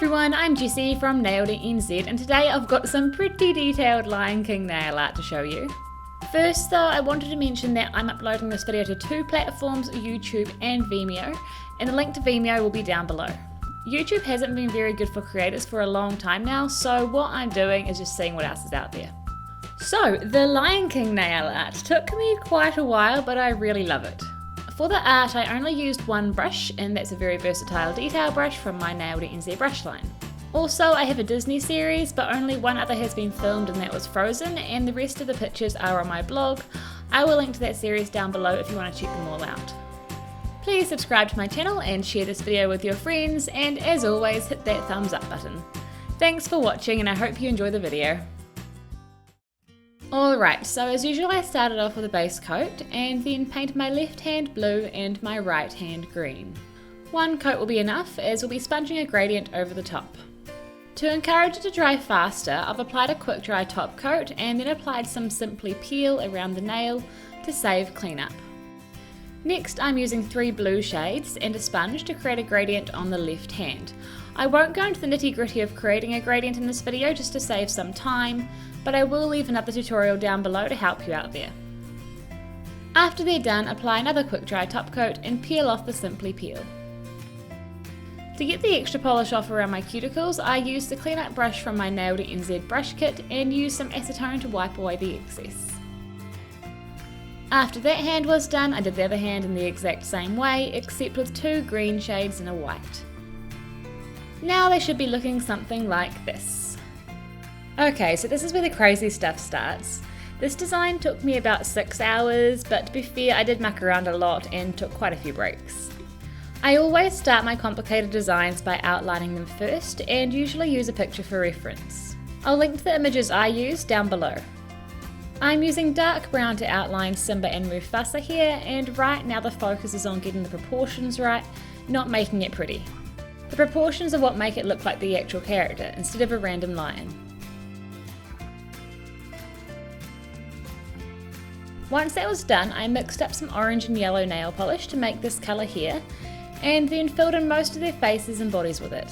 everyone, I'm Jessie from Nailed It NZ, and today I've got some pretty detailed Lion King nail art to show you. First though, I wanted to mention that I'm uploading this video to two platforms, YouTube and Vimeo, and the link to Vimeo will be down below. YouTube hasn't been very good for creators for a long time now, so what I'm doing is just seeing what else is out there. So, the Lion King nail art took me quite a while, but I really love it. For the art, I only used one brush, and that's a very versatile detail brush from my Nailed It NZ brush line. Also, I have a Disney series, but only one other has been filmed and that was Frozen, and the rest of the pictures are on my blog. I will link to that series down below if you want to check them all out. Please subscribe to my channel and share this video with your friends, and as always, hit that thumbs up button. Thanks for watching, and I hope you enjoy the video. Alright, so as usual I started off with a base coat and then painted my left hand blue and my right hand green. One coat will be enough, as we'll be sponging a gradient over the top. To encourage it to dry faster, I've applied a quick dry top coat and then applied some Simply Peel around the nail to save cleanup. Next I'm using 3 blue shades and a sponge to create a gradient on the left hand. I won't go into the nitty gritty of creating a gradient in this video just to save some time, but I will leave another tutorial down below to help you out there. After they're done, apply another quick dry top coat and peel off the Simply Peel. To get the extra polish off around my cuticles, I used the cleanup brush from my Nailed It NZ brush kit and used some acetone to wipe away the excess. After that hand was done, I did the other hand in the exact same way, except with 2 green shades and a white. Now they should be looking something like this. Okay, so this is where the crazy stuff starts. This design took me about 6 hours, but to be fair, I did muck around a lot and took quite a few breaks. I always start my complicated designs by outlining them first, and usually use a picture for reference. I'll link to the images I used down below. I'm using dark brown to outline Simba and Mufasa here, and right now the focus is on getting the proportions right, not making it pretty. The proportions are what make it look like the actual character, instead of a random lion. Once that was done, I mixed up some orange and yellow nail polish to make this colour here, and then filled in most of their faces and bodies with it.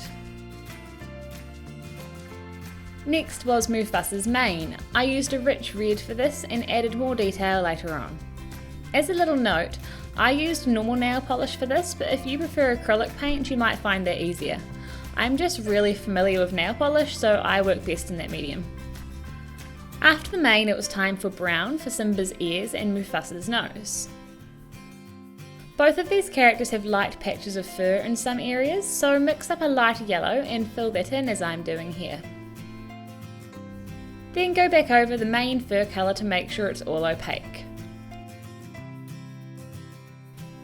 Next was Mufasa's mane. I used a rich red for this and added more detail later on. As a little note, I used normal nail polish for this, but if you prefer acrylic paint you might find that easier. I'm just really familiar with nail polish, so I work best in that medium. After the mane, it was time for brown for Simba's ears and Mufasa's nose. Both of these characters have light patches of fur in some areas, so mix up a lighter yellow and fill that in as I'm doing here. Then go back over the main fur colour to make sure it's all opaque.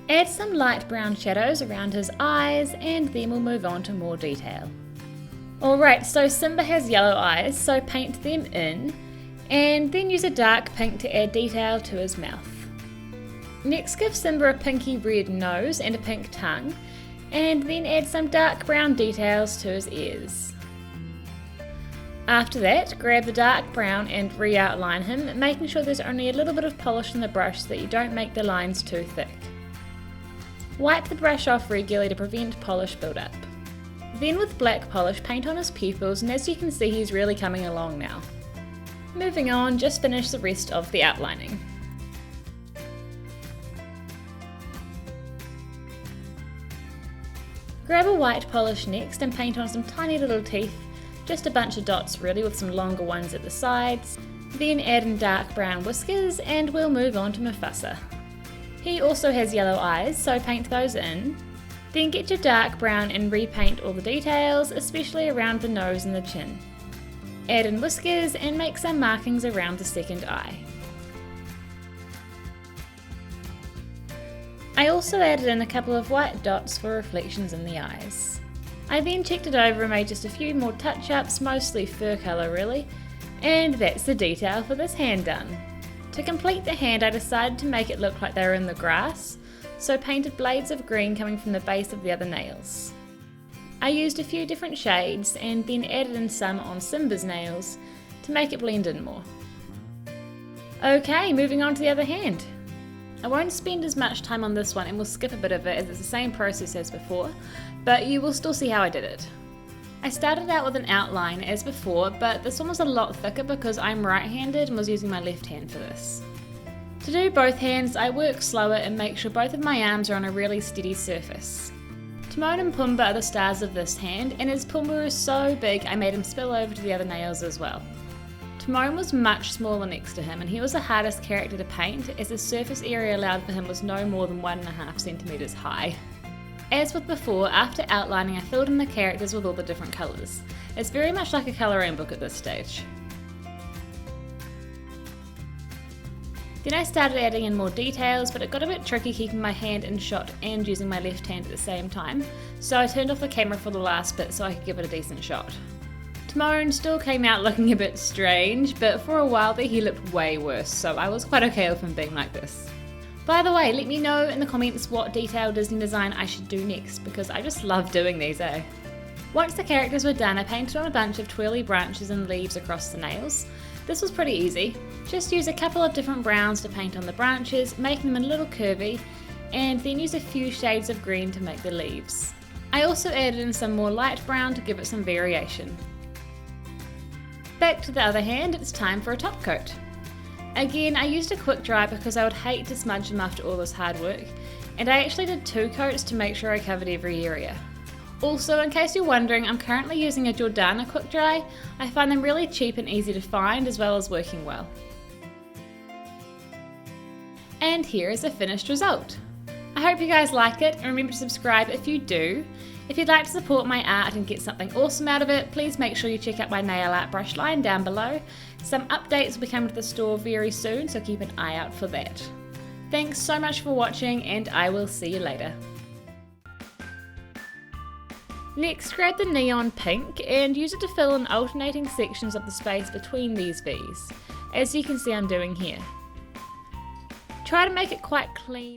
Add some light brown shadows around his eyes, and then we'll move on to more detail. Alright, so Simba has yellow eyes, so paint them in, and then use a dark pink to add detail to his mouth. Next, give Simba a pinky red nose and a pink tongue, and then add some dark brown details to his ears. After that, grab the dark brown and re-outline him, making sure there's only a little bit of polish in the brush so that you don't make the lines too thick. Wipe the brush off regularly to prevent polish buildup. Then with black polish, paint on his pupils, and as you can see he's really coming along now. Moving on, just finish the rest of the outlining. Grab a white polish next and paint on some tiny little teeth, just a bunch of dots really with some longer ones at the sides. Then add in dark brown whiskers and we'll move on to Mufasa. He also has yellow eyes, so paint those in. Then get your dark brown and repaint all the details, especially around the nose and the chin. Add in whiskers and make some markings around the second eye. I also added in a couple of white dots for reflections in the eyes. I then checked it over and made just a few more touch-ups, mostly fur colour really, and that's the detail for this hand done. To complete the hand I decided to make it look like they were in the grass, so painted blades of green coming from the base of the other nails. I used a few different shades and then added in some on Simba's nails to make it blend in more. Okay, moving on to the other hand. I won't spend as much time on this one and we'll skip a bit of it as it's the same process as before, but you will still see how I did it. I started out with an outline as before, but this one was a lot thicker because I'm right-handed and was using my left hand for this. To do both hands, I work slower and make sure both of my arms are on a really steady surface. Timon and Pumbaa are the stars of this hand, and as Pumbaa is so big, I made him spill over to the other nails as well. Timon was much smaller next to him, and he was the hardest character to paint, as the surface area allowed for him was no more than 1.5 centimeters high. As with before, after outlining I filled in the characters with all the different colours. It's very much like a colouring book at this stage. Then I started adding in more details, but it got a bit tricky keeping my hand in shot and using my left hand at the same time, so I turned off the camera for the last bit so I could give it a decent shot. Timon still came out looking a bit strange, but for a while there he looked way worse, so I was quite okay with him being like this. By the way, let me know in the comments what detail Disney design I should do next, because I just love doing these, eh? Once the characters were done, I painted on a bunch of twirly branches and leaves across the nails. This was pretty easy. Just use a couple of different browns to paint on the branches, making them a little curvy, and then use a few shades of green to make the leaves. I also added in some more light brown to give it some variation. Back to the other hand, it's time for a top coat. Again, I used a quick dry because I would hate to smudge them after all this hard work, and I actually did 2 coats to make sure I covered every area. Also, in case you're wondering, I'm currently using a Jordana quick dry. I find them really cheap and easy to find, as well as working well. And here is the finished result. I hope you guys like it, and remember to subscribe if you do. If you'd like to support my art and get something awesome out of it, please make sure you check out my nail art brush line down below. Some updates will be coming to the store very soon, so keep an eye out for that. Thanks so much for watching, and I will see you later. Next, grab the neon pink and use it to fill in alternating sections of the space between these V's, as you can see I'm doing here. Try to make it quite clean.